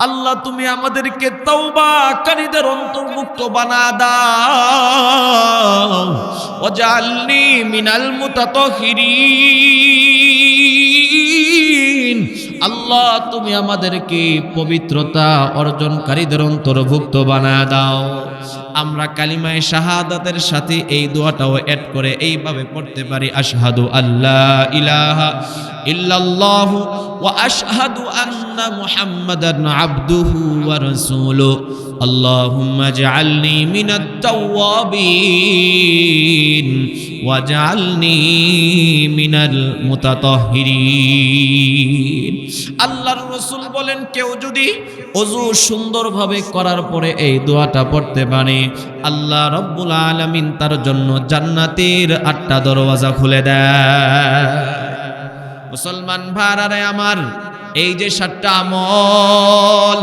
আল্লাহ তুমি আমাদেরকে তাওবাকারীদের অন্তর্ভুক্ত বানা দাও। ওয়াজআলনি মিনাল মুতাতাহহিরিন, আল্লাহ তুমি আমাদেরকে পবিত্রতা অর্জনকারীদের অন্তর্ভুক্ত বানা দাও। আমরা কালিমায়ে শাহাদাতের সাথে এই দোয়াটাও অ্যাড করে এইভাবে পড়তে পারি, আশহাদু আল্লা ইলাহা ইল্লাল্লাহু ওয়া আশহাদু আন্না মুহাম্মাদান আবদুহু ওয়া রাসূলুহু, আল্লাহুম্মা ইজআলনি মিনাত তাওয়াবিন ওয়াজআলনি মিনাল মুতাতাহহিরিন। আল্লাহর রাসূল বলেন, কেউ যদি ওযু সুন্দরভাবে করার পরে এই দোয়াটা পড়তে পারে, আল্লাহ রাব্বুল আলামিন তার জন্য জান্নাতের ৮টা দরওয়াজা খুলে দেয়। মুসলমান ভাইরা আমার, এই যে 7টা আমল,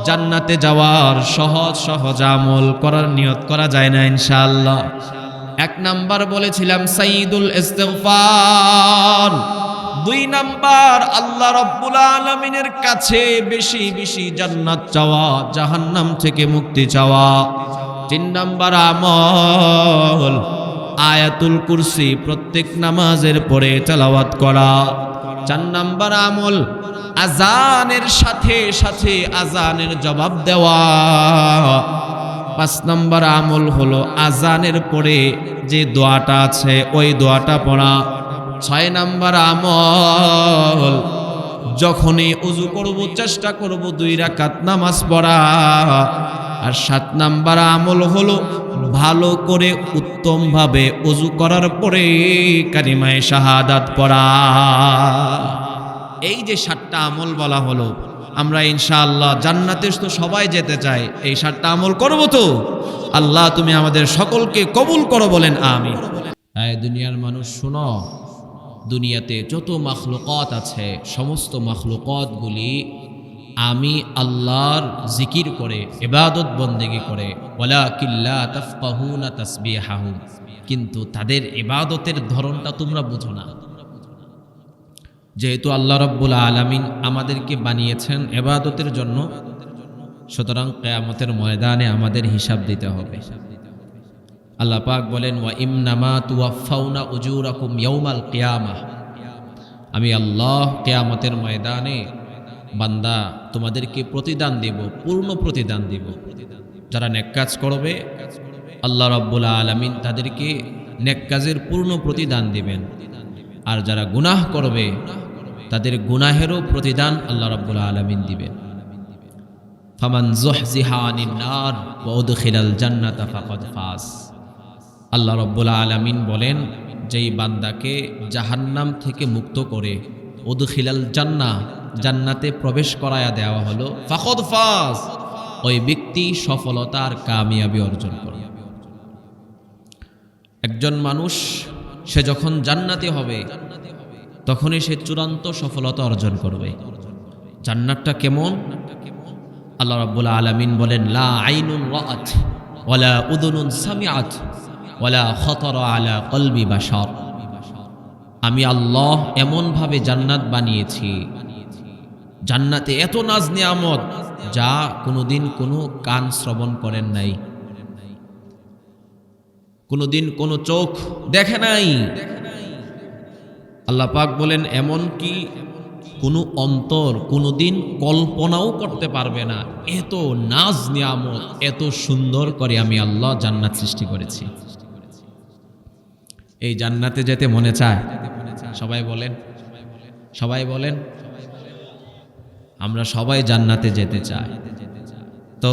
জান্নাতে যাওয়ার সহজ সহজ আমল করার নিয়ত করা যায় না ইনশাআল্লাহ। 1 নাম্বার বলেছিলাম সাইয়্যিদুল ইস্তিগফার, 2 নাম্বার আল্লাহ রাব্বুল আলামিনের কাছে বেশি বেশি জান্নাত চাওয়া, জাহান্নাম থেকে মুক্তি চাওয়া। 3 নাম্বার আমল আয়াতুল কুরসি প্রত্যেক নামাজের পরে তেলাওয়াত করা। 4 নাম্বার আমল আজানের সাথে সাথে আজানের জবাব দেওয়া। 5 নাম্বার আমল হলো আজানের পরে যে দোয়াটা আছে ওই দোয়াটা পড়া। 6 নাম্বার আমল যখনই ওযু করব চেষ্টা করব 2 রাকাত নামাজ পড়া। আর 7 নাম্বার আমল হলো ভালো করে উত্তমভাবে ওযু করার পরে কালিমায়ে শাহাদাত পড়া। এই যে 7টা আমল বলা হলো, আমরা ইনশাআল্লাহ জান্নাতে তো সবাই যেতে চাই, এই 7টা আমল করব তো। আল্লাহ তুমি আমাদের সকলকে কবুল করো, বলেন আমিন। এই দুনিয়ার মানুষ শোনো, দুনিয়াতে যত মাখলুকাত আছে সমস্ত মাখলুকাতগুলি আমি আল্লাহর জিকির করে ইবাদত বন্দেগি করে, ওয়ালাকিন লা তাফকাহুনা তাসবিহাহুম, কিন্তু তাদের ইবাদতের ধরনটা তোমরা বুঝো না। যেহেতু আল্লাহ রাব্বুল আলামিন আমাদেরকে বানিয়েছেন ইবাদতের জন্য, সুতরাং কিয়ামতের ময়দানে আমাদের হিসাব দিতে হবে। আল্লাহ পাক বলেন, ওয়া ইন্নামা তুওয়াফাউনা উজুরাকুম ইয়াউমাল কিয়ামাহ, আমি আল্লাহ কিয়ামতের ময়দানে বান্দা তোমাদেরকে প্রতিদান দেব, পূর্ণ প্রতিদান দেব। যারা নেক কাজ করবে আল্লাহ রাব্বুল আলামিন তাদেরকে নেক কাজের পূর্ণ প্রতিদান দিবেন, আর যারা গুনাহ করবে তাদের গুনাহেরও প্রতিদান আল্লাহ রাব্বুল আলামিন দিবেন। ফামান যুহজিহা আনিন নার ওয়া উদখিলাল জান্নাতা ফাকাদ ফাজ। আল্লাহ রাব্বুল আলামিন বলেন, যেই বান্দাকে জাহান্নাম থেকে মুক্ত করে উদখিলাল জান্নাহ, জান্নাতে প্রবেশ করায়া দেওয়া হলো, ফাকাদ ফাজ, ওই ব্যক্তি সফলতার কামিয়াবি অর্জন করে। একজন মানুষ সে যখন জান্নাতি হবে তখনই সে চূড়ান্ত সফলতা অর্জন করবে। জান্নাতটা কেমন? আল্লাহ রাব্বুল আলামিন বলেন, লা আইনুন রাআত ওয়ালা উযুনুন সামিআত ওয়ালা খাতারা আলা কলবি বাশার। আমি আল্লাহ এমন ভাবে জান্নাত বানিয়েছি, জান্নাতে এত নাজ নিয়ামত যা কোনোদিন কোনো কান শ্রবণ করেন নাই, কোনোদিন কোনো চোখ দেখে নাই। আল্লাহ পাক বলেন, এমন কি কোনো অন্তর কোনোদিন কল্পনাও করতে পারবে না, এত নাজ নিয়ামত এত সুন্দর করে আমি আল্লাহ জান্নাত সৃষ্টি করেছি। এই জান্নাতে যেতে মনে চায়? সবাই বলেন, সবাই বলেন। আমরা সবাই জান্নাতে যেতে চাই। তো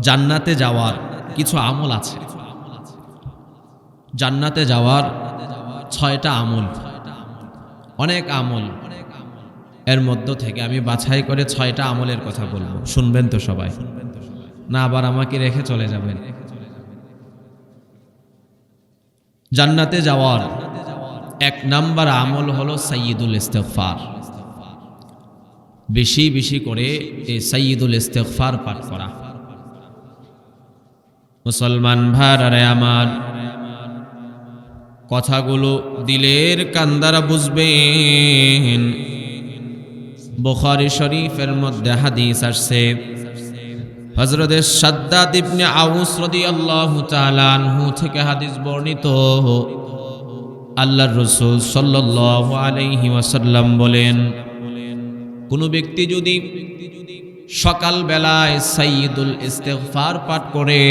জান্নাতে যাওয়ার কিছু আমল আছে। জান্নাতে যাওয়ার 6টা আমল, অনেক আমল। এর মধ্য থেকে আমি বাছাই করে 6টা আমলের কথা বলবো, শুনবেন তো সবাই? না আবার আমাকে রেখে চলে যাবেন। জান্নাতে যাওয়ার 1 নাম্বার আমল হলো সাইয়্যিদুল ইস্তিগফার। বেশি বেশি করে এই সাইয়্যিদুল ইস্তিগফার পাঠ করা। মুসলমান ভাইরা আমার, কথাগুলো দিলের কান দ্বারা বুঝবেন, বুখারী শরীফের মধ্যে হাদিস আসছে, হযরত শাদ্দাদ ইবনে আউস রাদিয়াল্লাহু তাআলা আনহু থেকে হাদিস বর্ণিত, আল্লাহর রাসূল সাল্লাল্লাহু আলাইহি ওয়াসাল্লাম বলেন, কোন ব্যক্তি যদি সকাল বেলায় সাইয়্যিদুল ইস্তিগফার পাঠ করে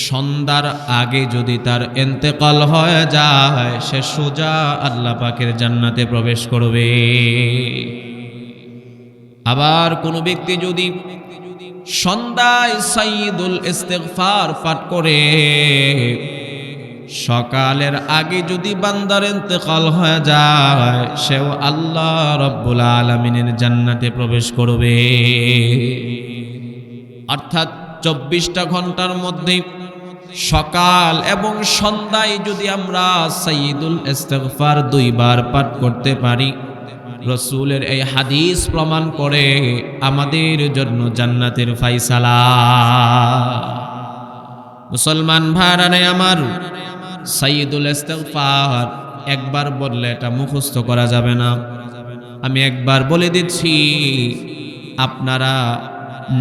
সন্ধ্যার আগে যদি তার ইন্তেকাল হয়ে যায়, সে সোজা আল্লাহ পাকের জান্নাতে প্রবেশ করবে। আবার কোন ব্যক্তি যদি সন্ধ্যায় সাইয়্যিদুল ইস্তিগফার পাঠ করে সকালের আগে যদি বান্দার ইন্তেকাল হয়ে যায়, সেও আল্লাহ রাব্বুল আলামিনের জান্নাতে প্রবেশ করবে। অর্থাৎ 24টা ঘন্টার মধ্যে সকাল এবং সন্ধ্যায় যদি আমরা সাইয়্যিদুল ইস্তিগফার 2 বার পাঠ করতে পারি, রাসূলের এই হাদিস প্রমাণ করে আমাদের জন্য জান্নাতের ফায়সালা। মুসলমান ভাইরা আমার, সাইয়্যিদুল ইস্তিগফার একবার বললে এটা মুখস্থ করা যাবে না। আমি একবার বলে দিচ্ছি, আপনারা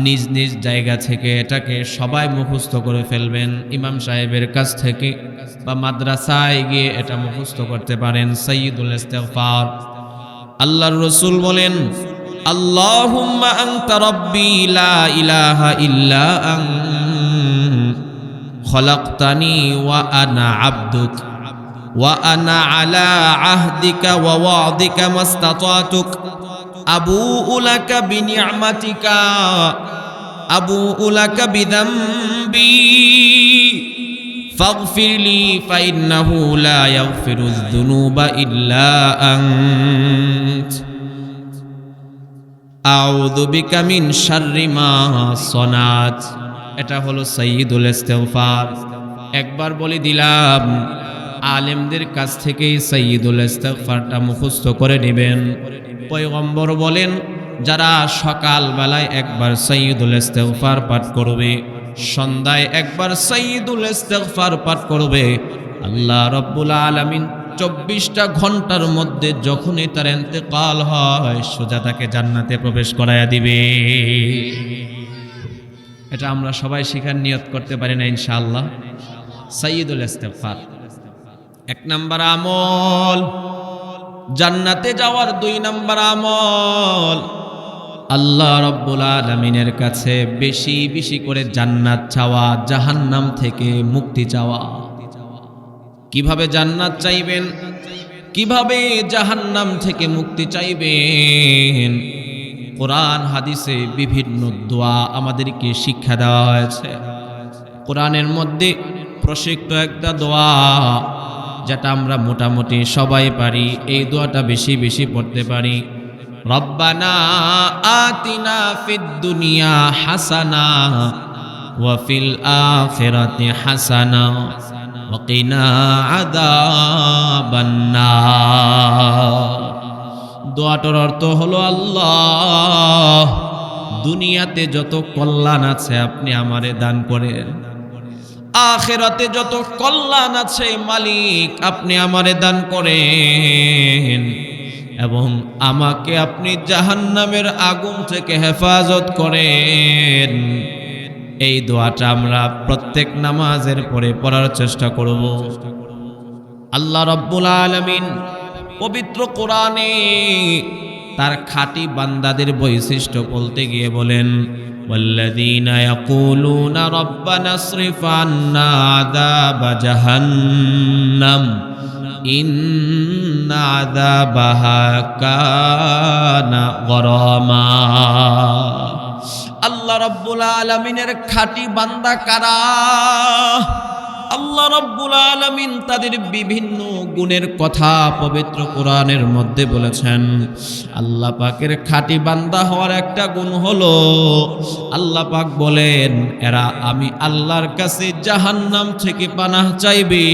নিজ নিজ জায়গা থেকে এটাকে সবাই মুখস্থ করে ফেলবেন। ইমাম সাহেবের কাছ থেকে বা মাদ্রাসায় গিয়ে এটা মুখস্থ করতে পারেন। সাইয়্যিদুল ইস্তিগফার, আল্লাহর রাসূল বলেন, আল্লাহুম্মা আনতা রাব্বি লা ইলাহা ইল্লা আনতা খলাকতানি ওয়া আনা আবদুক ওয়া আনা আলা আহদিকা ওয়া ওয়াদিকা মাস্তাতাতুক আবুউ লাকা বিনি'মাতিকা আবুউ লাকা বিযামবি ফাগফিরলি ফাইন্নাহু লা ইয়াগফিরুয যুনুবা ইল্লা আনত আউযু বিকা মিন শাররি মা সানাত। এটা হলো সাইয়্যিদুল ইস্তিগফার। একবার বলে দিলাম, আলেমদের কাছ থেকেই সাইয়্যিদুল ইস্তিগফারটা মুখস্থ করে নেবেন। পয়গম্বর বলেন, যারা সকাল বেলায় একবার সাইয়্যিদুল ইস্তিগফার পাঠ করবে, সন্ধ্যায় একবার সাইয়্যিদুল ইস্তিগফার পাঠ করবে, আল্লাহ রাব্বুল আলামিন 24টা ঘন্টার মধ্যে যখনই তার ইন্তেকাল হয়, সোজা তাকে জান্নাতে প্রবেশ করায়া দিবে। এটা আমরা সবাই শিখার নিয়ত করতে পারি না ইনশাআল্লাহ। সাইয়্যিদুল ইস্তিগফার 1 নাম্বার আমল, জান্নাতে যাওয়ার 2 নাম্বার আমল, আল্লাহ রাব্বুল আলামিনের কাছে বেশি বেশি করে জান্নাত চাওয়া, জাহান্নাম থেকে মুক্তি চাওয়া। কিভাবে জান্নাত চাইবেন, কিভাবে জাহান্নাম থেকে মুক্তি চাইবেন, কোরআন হাদিসে বিভিন্ন দোয়া আমাদেরকে শিক্ষা দেওয়া হয়েছে। কোরআনের মধ্যে প্রশিক্ষিত একটা দোয়া, যেটা আমরা মোটামুটি সবাই পারি, এই দোয়াটা বেশি বেশি পড়তে পারি। রব্বানা আতিনা ফিদ দুনিয়া হাসানা ওয়া ফিল আখিরাতি হাসানা ওয়া কিনা আযাবান নার। দোয়াটার অর্থ হলো, আল্লাহ, দুনিয়াতে যত কল্যাণ আছে আপনি আমারে দান করেন, আখিরাতে যত কল্যাণ আছে মালিক আপনি আমারে দান করেন, এবং আমাকে আপনি জাহান্নামের আগুন থেকে হেফাজত করেন। এই দোয়াটা আমরা প্রত্যেক নামাজের পরে পড়ার চেষ্টা করব। আল্লাহ রাব্বুল আলামিন পবিত্র কোরআনে তার খাঁটি বান্দাদের বৈশিষ্ট্য বলতে গিয়ে বলেন, ওয়াল্লাযীনা ইয়াকুলুনা রাব্বানা ইসরিফ আন্না আযাবা জাহান্নাম ইন্না আযাবাহা কানা গরামা। আল্লাহ রাব্বুল আলামিনের খাঁটি বান্দা কারা? আল্লাহ রাব্বুল আলামিন তাদের বিভিন্ন গুণের কথা পবিত্র কোরআনের মধ্যে বলেছেন। আল্লাহ পাকের খাঁটি বান্দা হওয়ার একটা গুণ হলো, আল্লাহ পাক বলেন, এরা আমি আল্লাহর কাছে জাহান্নাম থেকে পানাহ চাইবে,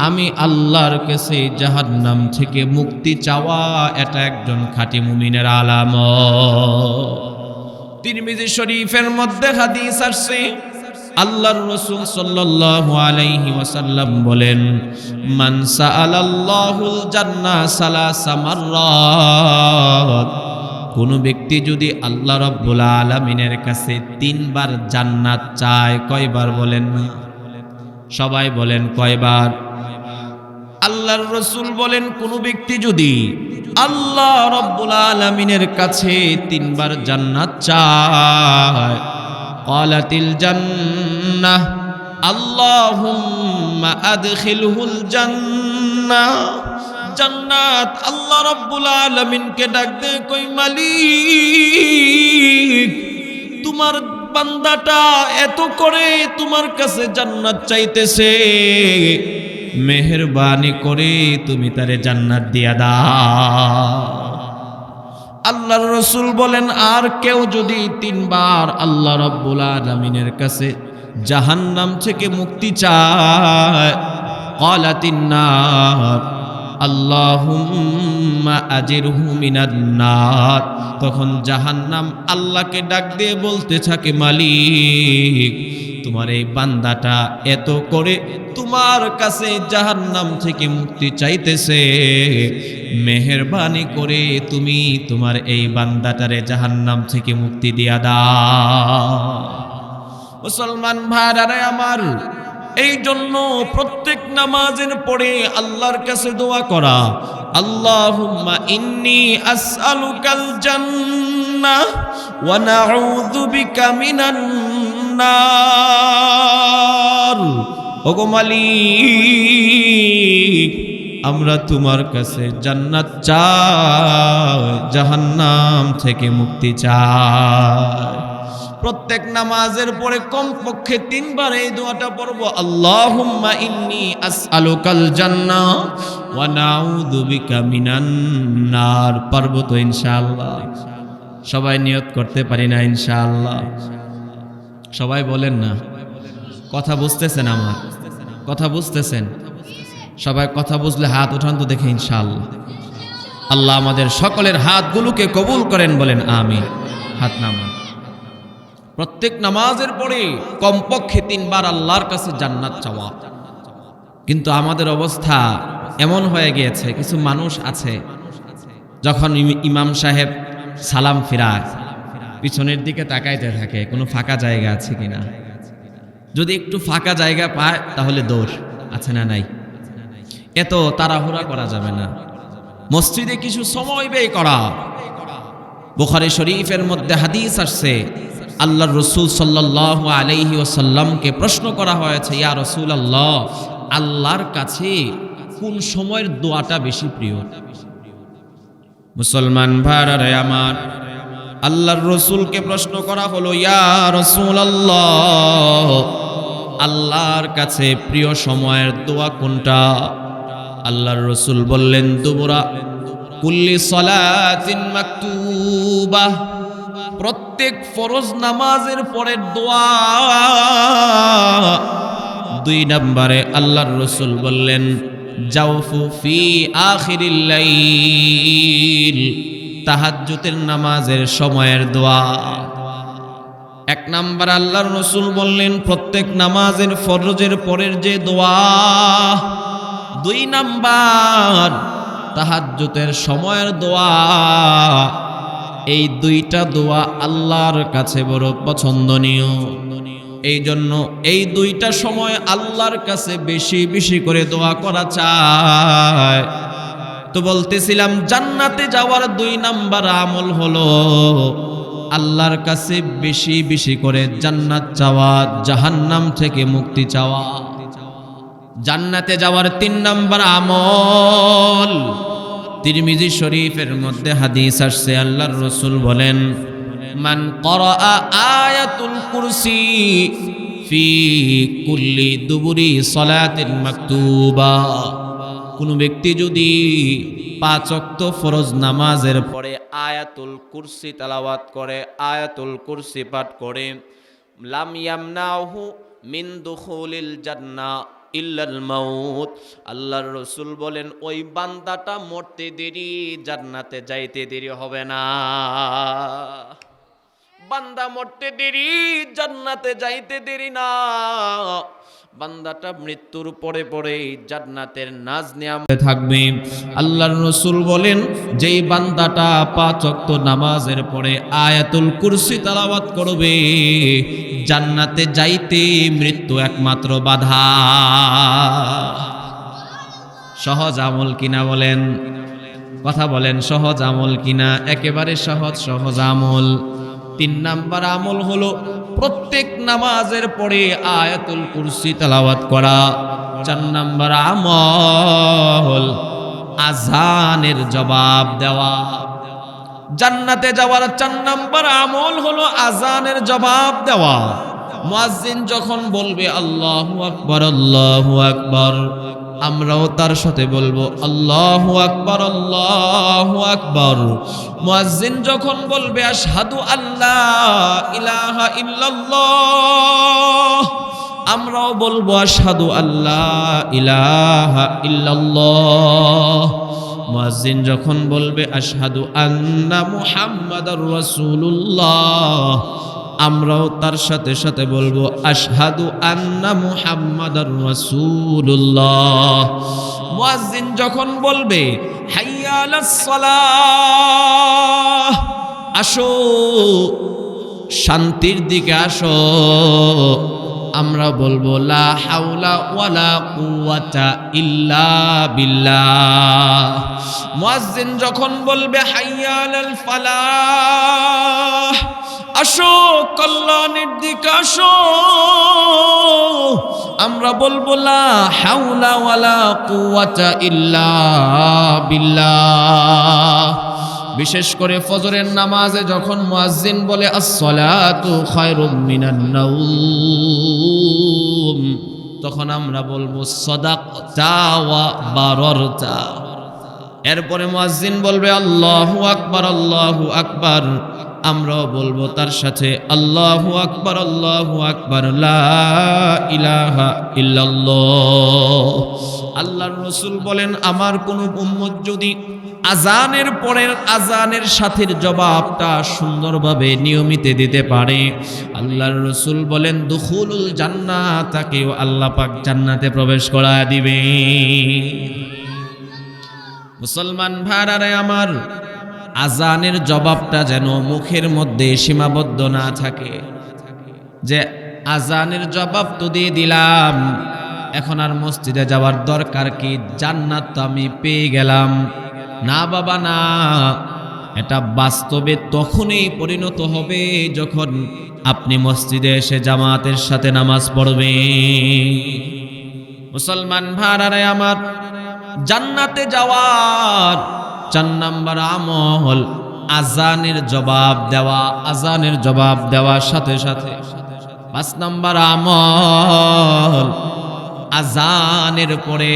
আমি আল্লাহর কাছে জাহান্নাম থেকে মুক্তি চাওয়া, এটা একজন খাঁটি মুমিনের আলামত। তিরমিজি শরীফের মধ্যে হাদিস আসছে, আল্লাহর রাসূল সাল্লাল্লাহু আলাইহি ওয়াসাল্লাম বলেন, মান সাআলাল্লাহুল জান্নাহ সালাসা মাররাত, কোন ব্যক্তি যদি আল্লাহ রাব্বুল আলামিনের কাছে 3 বার জান্নাত চায়, কয়বার বলেন না? সবাই বলেন কয়বার? আল্লাহর রাসূল বলেন, কোন ব্যক্তি যদি আল্লাহ রাব্বুল আলামিনের কাছে 3 বার জান্নাত চায়, ক্বালাতিল জান্নাহ আল্লাহুম্মা আদখিলহুল জান্নাহ, জান্নাত আল্লাহ রাব্বুল আলামিনকে ডাক দে, কই মালিক তোমার বান্দাটা এত করে তোমার কাছে জান্নাত চাইতেছে, মেহেরবানি করে তুমি তারে জান্নাত দিয়া দাও। আল্লাহর রাসূল বলেন, আর কেউ যদি 3 বার আল্লাহ রাব্বুল আলামিনের কাছে জাহান্নাম থেকে মুক্তি চায়, ক্বালাতিন নার আল্লাহুম্মা আজিরহু মিনান নার, তখন জাহান্নাম আল্লাহকে ডাক দিয়ে বলতে থাকে, মালিক তোমার এই বান্দাটা এত করে তোমার কাছে জাহান্নাম থেকে মুক্তি চাইতেছে, মেহেরবানি করে তুমি তোমার এই বান্দাটারে জাহান্নাম থেকে মুক্তি দিয়া দাও। মুসলমান ভাইরা আমার, এই জন্য প্রত্যেক নামাজের পরে আল্লাহর কাছে দোয়া করা, আল্লাহুম্মা ইন্নী আসআলুকাল জান্নাহ ওয়া নাউযু বিকা মিনান নার। ওগো মালিক, আমরা তোমার কাছে জান্নাত চাই, জাহান্নাম থেকে মুক্তি চাই। প্রত্যেক নামাজের পরে কমপক্ষে 3 বার এই দোয়াটা পড়ব, আল্লাহুম্মা ইন্নী আসআলুকাল জান্নাহ ওয়া নাউযু বিকা মিনান নার। পারবো তো ইনশাআল্লাহ? সবাই নিয়ত করতে পারি না ইনশাআল্লাহ? সবাই বলেন না? কথা বুঝতেছেন? আমার কথা বুঝতেছেন? সবাই কথা বুঝলে হাত উঠান তো দেখে ইনশাআল্লাহ। আল্লাহ আমাদের সকলের হাতগুলোকে কবুল করেন, বলেন আমিন। হাত নামান। প্রত্যেক নামাজের পরে কমপক্ষে 3 বার আল্লাহর কাছে জান্নাত চাওয়া। কিন্তু আমাদের অবস্থা এমন হয়ে গিয়েছে, কিছু মানুষ আছে যখন ইমাম সাহেব সালাম ফিরায় পিছনের দিকে তাকাইতে থাকে কোনো ফাঁকা জায়গা আছে কিনা। যদি একটু ফাঁকা জায়গা পায় তাহলে দৌড়, আছে না নাই? এত তাড়াহুড়া করা যাবে না। মসজিদে কিছু সময় ব্যয় করা। বুখারী শরীফের মধ্যে হাদিস আসছে, আল্লাহর রাসূল সাল্লাল্লাহু আলাইহি ওয়াসাল্লামকে প্রশ্ন করা হয়েছে, ইয়া রাসূলুল্লাহ, আল্লাহর কাছে কোন সময়ের দোয়াটা বেশি প্রিয়? মুসলমান ভাইরা আমার, আল্লাহর রাসূলকে প্রশ্ন করা হলো, ইয়া রাসূলুল্লাহ, আল্লাহর কাছে প্রিয় সময়ের দোয়া কোনটা? আল্লাহর রাসূল বললেন, দুবুরা কুল্লি সালাতিন মাকতুবা, প্রত্যেক ফরজ নামাজের পরের দোয়া। 2 নম্বরে আল্লাহর রাসূল বললেন, জাওফু ফি আখিরিল লাইল, তাহাজ্জুদের নামাজের সময়ের দোয়া। 1 নম্বর আল্লাহর রাসূল বললেন, প্রত্যেক নামাজের ফরজের পরের যে দোয়া। 2 নম্বর তাহাজ্জুদের সময়ের দোয়া। এই 2টা দোয়া আল্লাহর কাছে বড় পছন্দনীয়। এই জন্য এই 2টা সময় আল্লাহর কাছে বেশি বেশি করে দোয়া করা চায়। তো বলতেছিলাম, জান্নাতে যাওয়ার 2 নাম্বার আমল হলো আল্লাহর কাছে বেশি বেশি করে জান্নাত চাওয়া, জাহান্নাম থেকে মুক্তি চাওয়া। জান্নাতে যাওয়ার 3 নাম্বার আমল, তিরমিজি শরীফের মধ্যে হাদিস আসছে, আল্লাহর রাসূল বলেন, মান ক্বারাআ আয়াতুল কুরসি ফি কুল্লি দুবুরি সালাতিন মাকতুবা, কোন ব্যক্তি যদি 5 ওয়াক্ত ফরজ নামাজের পরে আয়াতুল কুরসি তেলাওয়াত করে, আয়াতুল কুরসি পাঠ করে, লাম ইয়ামনাহু মিন দুখুলিল জান্নাহ ইল্লাল মাউত, আল্লাহর রাসূল বলেন ওই বান্দাটা মরতে দেরি, জান্নাতে যাইতে দেরি হবে না। বান্দা মরতে দেরি, জান্নাতে যাইতে দেরি না। বান্দাটা মৃত্যুর পরে পরে জান্নাতের নাজ নিয়ামতে থাকবে। আল্লাহর রাসূল বলেন, যেই বান্দাটা 5 ওয়াক্ত নামাজের পরে আয়াতুল কুরসি তেলাওয়াত করবে, জান্নাতে যাইতে মৃত্যু একমাত্র বাধা। সহজ আমল কিনা বলেন, কথা বলেন, সহজ আমল কিনা? একেবারে সহজ সহজ আমল। 3 নাম্বার আমল হলো প্রত্যেক নামাজের পরে আয়াতুল কুরসি তেলাওয়াত করা। 4 নাম্বার আমল আযানের জবাব দেওয়া। জান্নাতে যাওয়ার 4 নাম্বার আমল হলো আযানের জবাব দেওয়া। মুয়াজ্জিন যখন বলবে আল্লাহু আকবার, আল্লাহু আকবার, আমরাও তার সাথে বলবো আল্লাহু আকবার, আল্লাহু আকবার। মুয়াজ্জিন যখন বলবে আশহাদু আল্লা ইলাহা ইল্লাল্লাহ, আমরাও বলবো আশহাদু আল্লা ইলাহা ইল্লাল্লাহ। মুয়াজ্জিন যখন বলবে আশহাদু আন্না মুহাম্মাদার রাসূলুল্লাহ, আমরাও তার সাথে সাথে বলবো আশহাদু আন্না মুহাম্মাদার রাসূলুল্লাহ। মুয়াজ্জিন যখন বলবে হাইয়া আলাস সালাহ, আসো শান্তির দিকে আসো, আমরা বলবো লা হাওলা ওয়ালা কুওয়াতা ইল্লা বিল্লাহ। মুয়াজ্জিন যখন বলবে হাইয়া আলাল ফালাহ, আসো কল্যাণের দিকে আসো, আমরা বলবো লা হাওলা ওয়ালা কুওয়াতা ইল্লা বিল্লাহ। বিশেষ করে ফজরের নামাজে যখন মুয়াজ্জিন বলে আসসালাতু খায়রুম মিনান নাওম, তখন আমরা বলবো সাদাকতা ওয়া বারারতা। এরপরে মুয়াজ্জিন বলবে আল্লাহু আকবার, আল্লাহু আকবার, আমরাও বলবো তার সাথে আল্লাহু আকবার, আল্লাহু আকবার, লা ইলাহা ইল্লাল্লাহ। আল্লাহর রাসূল বলেন, আমার কোন উম্মত যদি আযানের পরের আযানের সাথের জবাবটা সুন্দরভাবে নিয়মিত দিতে পারে, আল্লাহর রাসূল বলেন দুখুলুল জান্নাহ, তাকেও আল্লাহ পাক জান্নাতে প্রবেশ করায় দিবে। মুসলমান ভাইরা আমার, আযানের জবাবটা যেন মুখের মধ্যে সীমাবদ্ধ না থাকে, যে আযানের জবাব তো দিয়ে দিলাম, এখন আর মসজিদে যাওয়ার দরকার কি, জান্নাত তো আমি পেয়ে গেলাম। না বাবা না, এটা বাস্তবে তখনই পরিণত হবে যখন আপনি মসজিদে এসে জামাতের সাথে নামাজ পড়বেন। মুসলমান ভাইরা আমার, জান্নাতে যাওয়ার 4 নাম্বার আমল আযানের জবাব দেওয়া। আযানের জবাব দেওয়ার সাথে সাথে 5 নাম্বার আমল আযানের পরে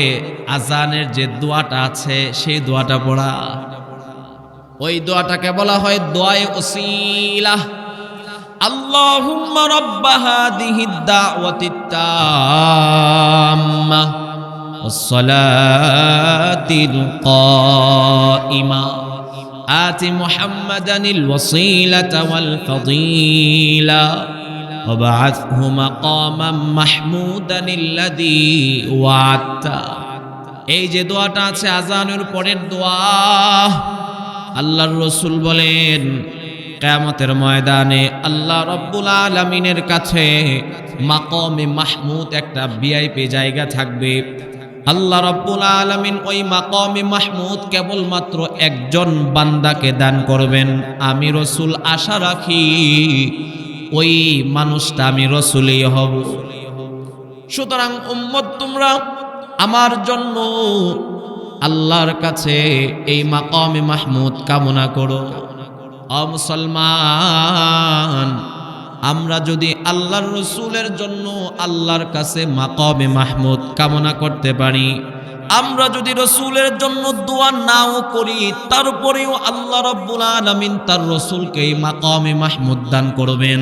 আযানের যে দোয়াটা আছে সেই দোয়াটা পড়া। ওই দোয়াটাকে বলা হয় দোয়ায়ে ওসিলা। আল্লাহুম্মা রাব্বা হাদিহিদ দাওয়াতিত তাম্মা والصلاة القائمة آت محمدا الوسيلة والفضيلة وابعثه مقاما محمودا الذي وعدته। এই যে দোয়াটা আছে আযানের পরের দোয়া, আল্লাহর রাসূল বলেন কিয়ামতের ময়দানে আল্লাহ রাব্বুল আলামিনের কাছে মাকামে মাহমুদ একটা ভিআইপি জায়গা থাকবে। আল্লাহ রাব্বুল আলামিন ওই মাকামে মাহমুদ কেবলমাত্র একজন বান্দাকে দান করবেন। আমি রাসূল আশা রাখি ওই মানুষটা আমি রাসূলই হব। সুতরাং উম্মত, তোমরা আমার জন্য আল্লাহর কাছে এই মাকামে মাহমুদ কামনা করো। ও মুসলমান, আমরা যদি আল্লাহর রাসূলের জন্য আল্লাহর কাছে মাকামে মাহমুদ কামনা করতে পারি, আমরা যদি রাসূলের জন্য দোয়া নাও করি, তারপরেও আল্লাহ রাব্বুল আলামিন তার রাসূলকে এই মাকামে মাহমুদ দান করবেন।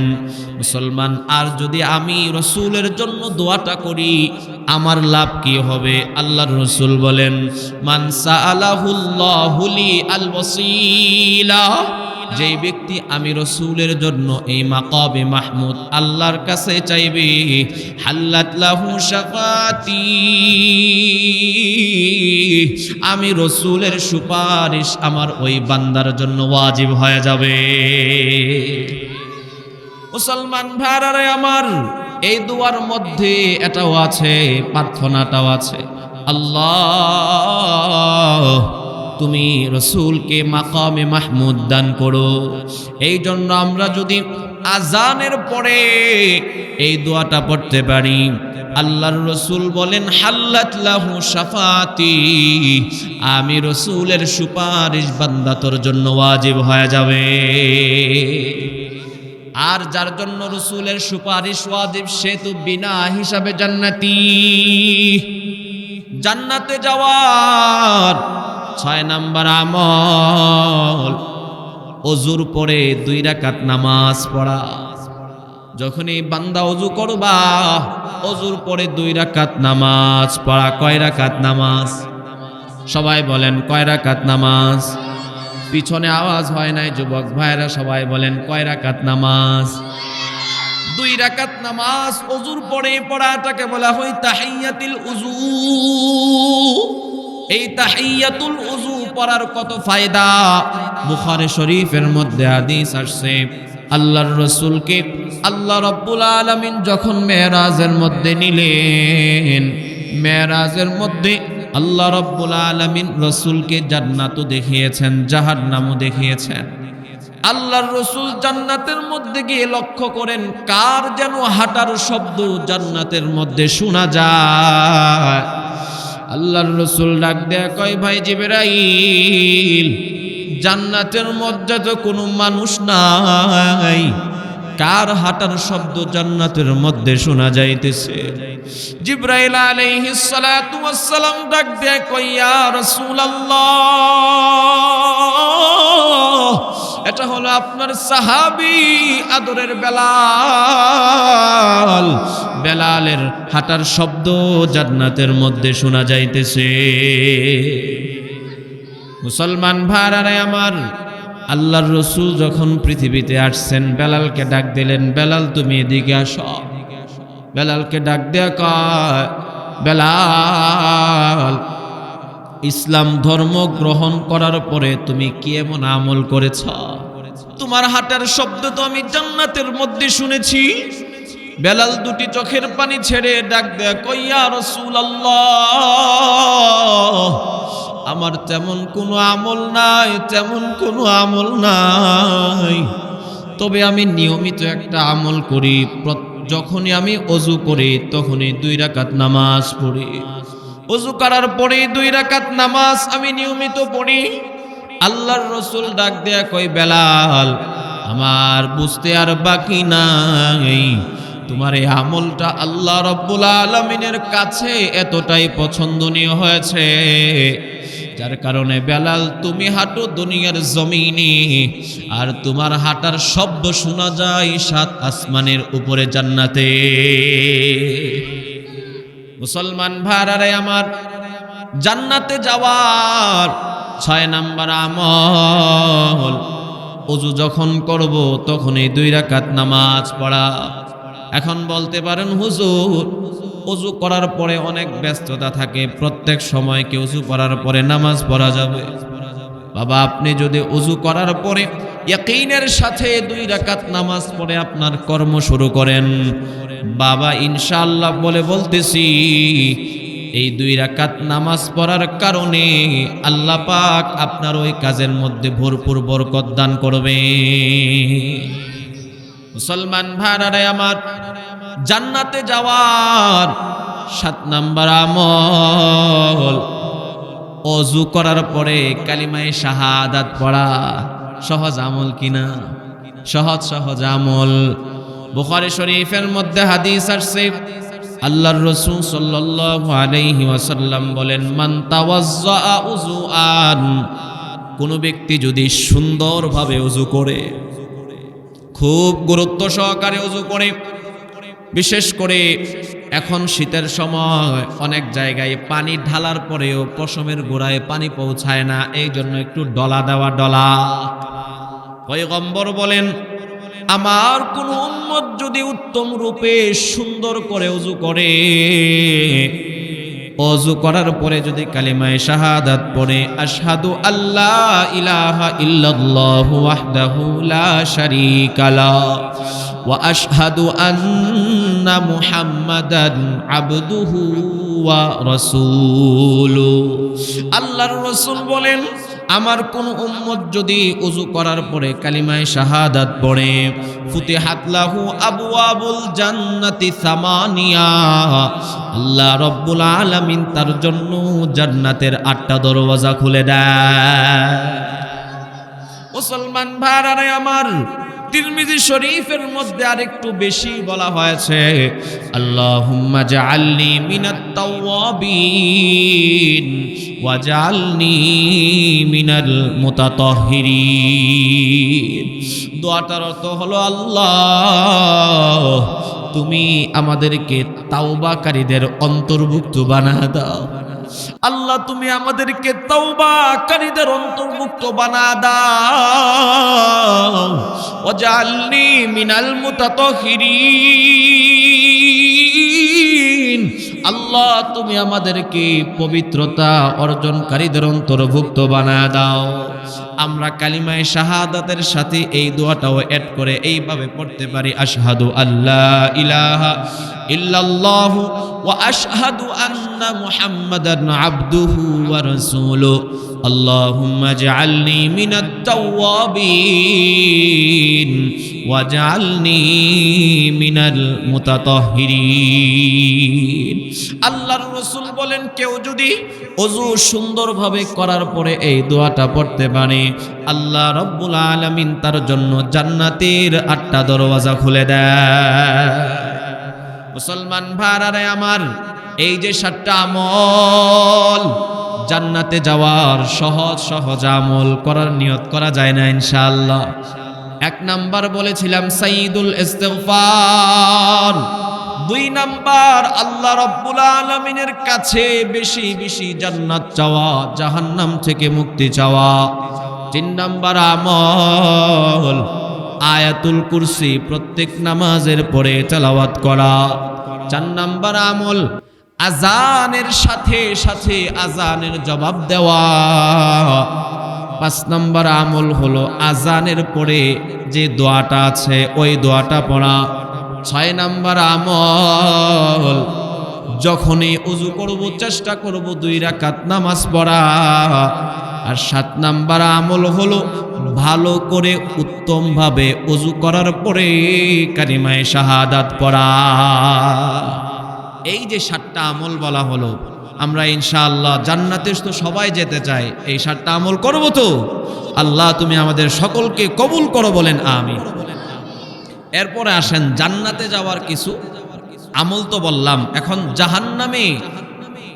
মুসলমান, আর যদি আমি রাসূলের জন্য দোয়াটা করি, আমার লাভ কি হবে? আল্লাহর রাসূল বলেন, মান সাআলাহুল্লাহু লি আল ওয়াসিলা যেই ব্যক্তি আমি রসুলের জন্য এই মাকামে মাহমুদ আল্লাহর কাছে চাইবে, হাল্লাত লাহু শাফাতি, আমি রসুলের সুপারিশ আমার ওই বান্দার জন্য ওয়াজিব হয়ে যাবে। মুসলমান ভাইরা আমার, এই দুয়ার মধ্যে এটাও আছে, প্রার্থনাটাও আছে, আল্লাহ তুমি রসুলকে মাকামে মাহমুদ দান করো। এই জন্য আমরা যদি আজানের পরে এই দোয়াটা পড়তে পারি, আল্লাহর রসুল বলেন হাল্লাত লাহু শাফাতি, আমি রসুলের সুপারিশ বান্দা তোর জন্য ওয়াজিব হয়ে যাবে। আর যার জন্য রসুলের সুপারিশ ওয়াজিব সে তো বিনা হিসাবে জান্নাতি। জান্নাতে যাওয়ার 6 নাম্বার আমল ওযুর পরে 2 রাকাত নামাজ পড়া। যখনই বান্দা ওযু করবা, ওযুর পরে 2 রাকাত নামাজ পড়া। কয় রাকাত নামাজ? সবাই বলেন কয় রাকাত নামাজ? পিছনে আওয়াজ হয় নাই যুবক ভাইরা, সবাই বলেন কয় রাকাত নামাজ? 2 রাকাত নামাজ ওযুর পরে পড়াটাকে বলা হয় তাহিয়াতুল উযু। এই তাহিয়াতুল উযু পড়ার কত ফায়দা! বুখারী শরীফের মধ্যে হাদিস আসছে, আল্লাহর রাসূলকে আল্লাহ রাব্বুল আলামিন যখন মেরাজের মধ্যে নিলেন, মেরাজের মধ্যে আল্লাহ রাব্বুল আলামিন রাসূলকে জান্নাতও দেখিয়েছেন, জাহান্নামও দেখিয়েছেন। আল্লাহর রাসূল জান্নাতের মধ্যে গিয়ে লক্ষ্য করেন কার যেন হাঁটার শব্দ জান্নাতের মধ্যে শোনা যায়। আল্লাহর রাসূল ডাক দেয়া কয়, ভাই জিবরাইল, জান্নাতের মধ্যে তো কোনো মানুষ নাই, কার হাঁটার শব্দ জান্নাতের মধ্যে শোনা যাইতেছে? জিবরাইল আলাইহিস সালাতু ওয়াস সালাম ডাক দেয়া কয়, ইয়া রাসূলুল্লাহ, এটা হলো আপনার সাহাবী আদরের বেলাল। বেলালের হাঁটার শব্দ জান্নাতের মধ্যে শোনা যাইতেছে। মুসলমান ভাইরা আমার, আল্লাহর রাসূল যখন পৃথিবীতে আসছেন, বেলালকে ডাক দিলেন, বেলাল তুমি এদিকে আসো। বেলালকে ডাক দেয়া কয়, বেলাল, ইসলাম ধর্ম গ্রহণ করার পরে তুমি কি এমন আমল করেছ? তোমার হাঁটার শব্দ তো আমি জান্নাতের মধ্যে শুনেছি। বেলাল 2টি চোখের পানি ছেড়ে ডাক দেয়া কয়, ইয়া রাসূলুল্লাহ, আমার তেমন কোনো আমল নাই, তেমন কোনো আমল নাই, তবে আমি নিয়মিত একটা আমল করি। যখনই আমি ওযু করি তখনই 2 রাকাত নামাজ পড়ি। ওযু করার পরে 2 রাকাত নামাজ আমি নিয়মিত পড়ি। আল্লাহর রাসূল ডাক দেয়া কই, বেলাল, আমার বুঝতে আর বাকি নাই, তোমার এই আমলটা আল্লাহ রাব্বুল আলামিনের কাছে এতটাই পছন্দনীয় হয়েছে, যার কারণে বেলাল তুমি হাঁটো দুনিয়ার জমিনে, আর তোমার হাঁটার শব্দ শোনা যায় 7 আসমানের উপরে জান্নাতে। মুসলমান ভাইরা আমার, জান্নাতে যাওয়ার 6 নাম্বার আমল ওযু যখন করব তখনই 2 রাকাত নামাজ পড়া। এখন বলতে পারেন হুজুর, ওযু করার পরে অনেক ব্যস্ততা থাকে, প্রত্যেক সময় কি ওযু করার পরে নামাজ পড়া যাবে? বাবা, আপনি যদি ওযু করার পরে ইয়াকিনের সাথে 2 রাকাত নামাজ পড়ে আপনার কর্ম শুরু করেন, বাবা ইনশাআল্লাহ বলে বলতেছি, এই 2 রাকাত নামাজ পড়ার কারণে আল্লাহ পাক আপনার ওই কাজের মধ্যে ভরপুর বরকত দান করবে। মুসলমান ভাইরা আমার, জান্নাতে যাওয়ার 7 নাম্বার আমল ওযু করার পরে কালিমায়ে শাহাদাত পড়া। সহজ আমল কিনা? সহজ সহজ আমল। বুখারী শরীফের মধ্যে হাদিস আসছে, আল্লাহর রাসূল সাল্লাল্লাহু আলাইহি ওয়াসাল্লাম বলেন, মান তাওয়াজ্জা উযুআন, কোন ব্যক্তি যদি সুন্দরভাবে ওযু করে, খুব গুরুত্ব সহকারে ওযু করে, বিশেষ করে এখন শীতের সময় অনেক জায়গায় পানি ঢালার পরেও পশমের গোড়ায় পানি পৌঁছায় না, এই জন্য একটু ডলা দেওয়া, ডলা পয়গম্বর বলেন, আমার কোন উম্মত যদি উত্তম রূপে সুন্দর করে ওযু করে, ওযু করার পরে যদি কালিমায়ে শাহাদাত পড়ে, আশহাদু আল্লা ইলাহা ইল্লাল্লাহু ওয়াহদাহু লা শারীকা লা ওয়া আশহাদু আন্না মুহাম্মাদান আবদুহু ওয়া রাসূলুহু। আল্লাহর রাসূল বলেন, আমার কোন উম্মত যদি ওযু করার পরে কালিমায়ে শাহাদাত পড়ে, ফুতিহাত লাহু আবওয়াবুল জান্নাতি সামানিয়া, আল্লাহ রাব্বুল আলামিন তার জন্য জান্নাতের 8টা দরওয়াজা খুলে দেয়। মুসলমান ভাইরা আমার, তিরমিজি শরীফের মধ্যে আরেকটু বেশি বলা হয়েছে, আল্লাহুম্মা জাআলনি মিনাত তাওয়াবিন ওয়াজআলনি মিনাল মুতাতাহহিরিন। দোয়াটার অর্থ হলো, আল্লাহ তুমি আমাদেরকে তাওবাকারীদের অন্তর্ভুক্ত বানা দাও। আল্লাহ তুমি আমাদেরকে তাওবাকারীদের অন্তর্ভুক্ত বানা দাও। ওয়াজআলনি মিনাল মুতাতাহহিরিন, আল্লাহ তুমি আমাদেরকে পবিত্রতা অর্জনকারীদের অন্তর্ভুক্ত বানা দাও। আমরা কালিমায়ে শাহাদাতের সাথে এই দোয়াটাও অ্যাড করে এইভাবে পড়তে পারি, আশহাদু আল্লা ইলাহা ইল্লাল্লাহু ওয়া আশহাদু আন্না মুহাম্মাদান আবদুহু ওয়া রাসূলুহু। আল্লাহুম্মা জাআলনি মিনাত তাওয়াবিন ওয়াজআলনি মিনাল মুতাতাহহিরিন। আল্লাহর রাসূল বলেন, কেউ যদি ওযু সুন্দরভাবে করার পরে এই দোয়াটা পড়তে পারে, আল্লাহ রাব্বুল আলামিন তার জন্য জান্নাতের 8টা দরওয়াজা খুলে দেয়। মুসলমান ভাইরা আমার, এই যে 7টা আমল, জান্নাতে যাওয়ার সহজ সহজ আমল করার নিয়ত করা যায় না ইনশাআল্লাহ। 1 নাম্বার বলেছিলাম সাইয়্যিদুল ইস্তিগফার। 2 নাম্বার আল্লাহ রাব্বুল আলামিনের কাছে বেশি বেশি জান্নাত চাওয়া, জাহান্নাম থেকে মুক্তি চাওয়া। 3 নাম্বার আমল আয়াতুল কুরসি প্রত্যেক নামাজের পরে তেলাওয়াত করা। 4 নাম্বার আমল আজানের সাথে সাথে আজানের জবাব দেওয়া। 5 নাম্বার আমল হলো আজানের পরে যে দোয়াটা আছে ওই দোয়াটা পড়া। 6 নাম্বার আমল যখনই ওযু করব চেষ্টা করব 2 রাকাত নামাজ পড়া। আর 7 নাম্বার আমল হলো ভালো করে উত্তম ভাবে ওযু করার পরে কালিমায়ে শাহাদাত পড়া। এই যে 7টা আমল বলা হলো, আমরা ইনশাআল্লাহ জান্নাতে তো সবাই যেতে চাই, এই 7টা আমল করব তো? আল্লাহ তুমি আমাদের সকলকে কবুল করো, বলেন আমিন। এরপরে আসেন জান্নাতে যাওয়ার কিছু আমল তো বললাম, এখন জাহান্নামে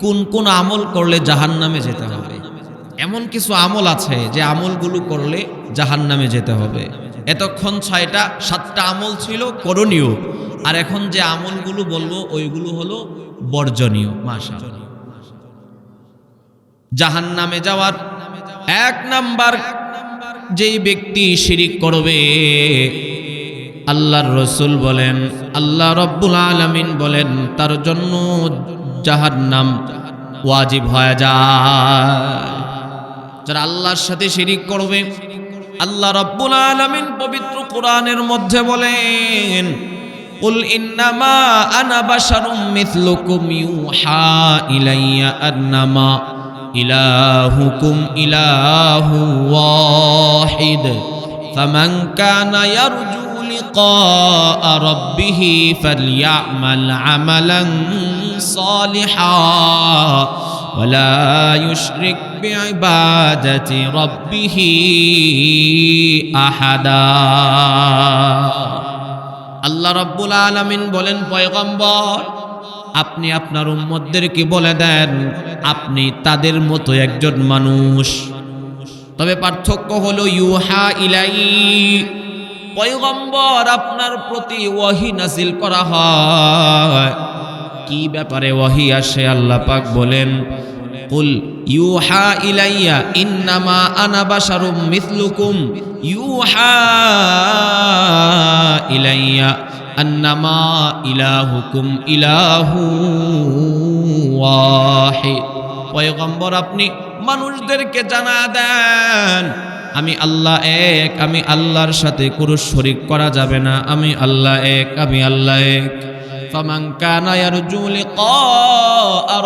কোন কোন আমল করলে জাহান্নামে যেতে হবে। এমন কিছু আমল আছে যে আমলগুলো করলে জাহান্নামে যেতে হবে। এতক্ষণ 7টা আমল ছিল করণীয়, আর এখন যে আমলগুলো বলবো ওইগুলো হলো বর্জনীয়। মাশাআল্লাহ। জাহান্নামে যাওয়ার 1 নাম্বার, যেই ব্যক্তি শিরিক করবে, আল্লাহর রাসূল বলেন, আল্লাহ রাব্বুল আলামিন বলেন তার জন্য জাহান্নাম ওয়াজিব হয়ে যায়। যারা আল্লাহর সাথে শিরিক করবে, আল্লাহ রাব্বুল আলামিন পবিত্র কোরআনের মধ্যে বলেন, কুল ইন্নামা আনা বাশারুম মিথলুকুম ইউহা ইলাইয়া আন্নামা ইলাহুকুম ইলাহু ওয়াহিদ ফামান কানা ইয়ারজু লিকা রাব্বিহি ফালইয়ামাল আমালান সালিহা ওয়ালা ইউশরিক বিইবাদাতি রাব্বিহি আহাদা। আল্লাহ রাব্বুল আলামিন বলেন, পয়গম্বর আপনি আপনার উম্মতদেরকে বলে দেন আপনি তাদের মতো একজন মানুষ, তবে পার্থক্য হলো ইউহা ইলাই, পয়গম্বর আপনার প্রতি ওয়াহি নাযিল করা হয়। কি ব্যাপারে ওয়াহি আসে? আল্লাহ পাক বলেন, কুল ইউহা ইলাইয়া ইন্নামা আনা বাশারুম মিথলুকুম ইউহা ইলাইয়া আন্নামা ইলাহুকুম ইলাহু ওয়াহিদ। পয়গম্বর আপনি মানুষদেরকে জানা দেন আমি আল্লাহ এক, আমি আল্লাহর সাথে কোনো শরীক করা যাবে না, আমি আল্লাহ এক, আমি আল্লাহ এক। ফামান কানা ইয়ারজু লিকা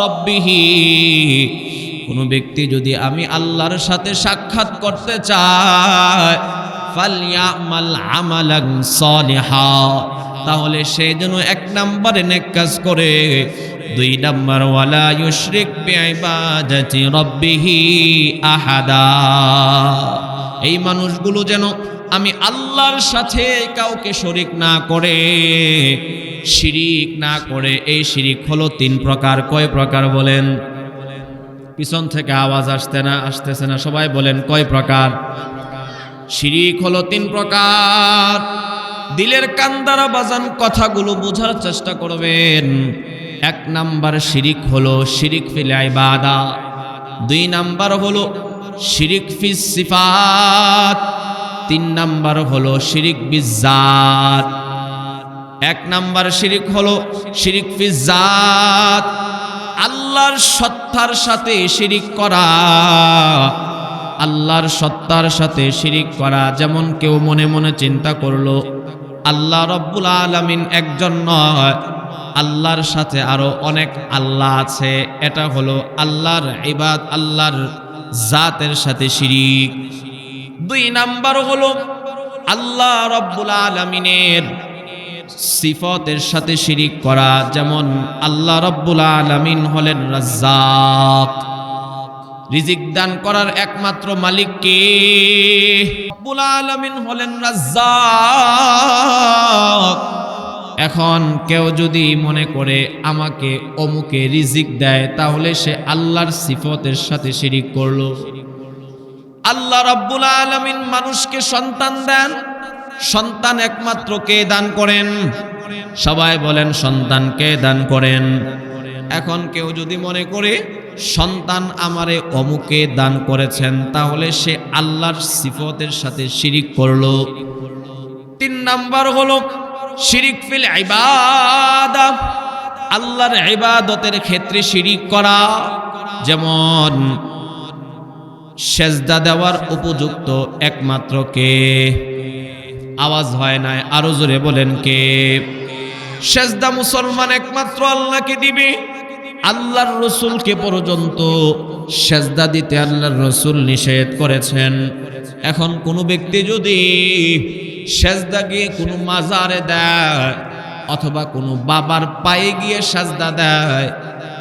রাব্বিহি, কোনো ব্যক্তি যদি আমি আল্লাহর সাথে সাক্ষাৎ করতে চায়, ফালইয়ামাল আমালান সালিহা, তাহলে সে যেন 1 নম্বরে নেক কাজ করে, 2 নম্বর ওয়ালা ইউশরিক বিইবাদাতি রাব্বিহি আহাদা। এই মানুষগুলো যেন আমি আল্লাহর সাথে কাউকে শরীক না করে, শিরিক না করে। এই শিরিক হলো 3 প্রকার। কয় প্রকার বলেন? পিছন থেকে আওয়াজ আসতেছে না, সবাই বলেন কয় প্রকার? শিরিক হলো 3 প্রকার। দিলের কান দ্বারা বাজান কথাগুলো বোঝার চেষ্টা করবেন। 1 নাম্বার শিরিক হলো শিরিক ফিল ইবাদা, 2 নাম্বার হলো শিরিক ফিস সিফাত, 3 নাম্বার হলো শিরিক বিজাত। 1 নাম্বার শিরিক হলো শিরিক ফিস জাত, আল্লাহর সত্তার সাথে শিরিক করা, আল্লাহর সত্তার সাথে শিরিক করা। যেমন কেউ মনে মনে চিন্তা করলো আল্লাহ রব্বুল আলামিন একজন নয়, আল্লাহর সাথে আরো অনেক আল্লাহ আছে, এটা হলো আল্লাহর ইবাদ, আল্লাহর জাতের সাথে শিরিক। 2 নাম্বার হলো আল্লাহ রব্বুল আলামিনের সিফতের সাথে শিরিক করা। যেমন আল্লাহ রব্বুল আলামিন হলেন রাজ্জাক, রিজিক দান করার একমাত্র মালিক কে? রব্বুল আলামিন হলেন রাজ্জাক। এখন কেউ যদি মনে করে আমাকে অমুকে রিজিক দেয়, তাহলে সে আল্লাহর সিফতের সাথে শিরিক করলো। আল্লাহ রব্বুল আলামিন মানুষকে সন্তান দেন, সন্তান একমাত্র কে দান করেন? সবাই বলেন সন্তান কে দান করেন? এখন কেউ যদি মনে করে সন্তান আমারে অমুকে দান করেছেন, তাহলে সে আল্লাহর সিফতের সাথে শিরিক করলো। 3 নাম্বার হলো শিরিক ফিল ইবাদা, আল্লাহর ইবাদতের ক্ষেত্রে শিরিক করা। যেমন সেজদা দেওয়ার উপযুক্ত একমাত্র কে? আওয়াজ হয় না, আরো জোরে বলেন কে? সেজদা মুসলমান একমাত্র আল্লাহকে দিবে। আল্লাহর রসুলকে পর্যন্ত সেজদা দিতে আল্লাহর রসুল নিষেধ করেছেন। এখন কোনো ব্যক্তি যদি সেজদা গিয়ে কোনো মাজারে দেয় অথবা কোনো বাবার পায়ে গিয়ে সেজদা দেয়,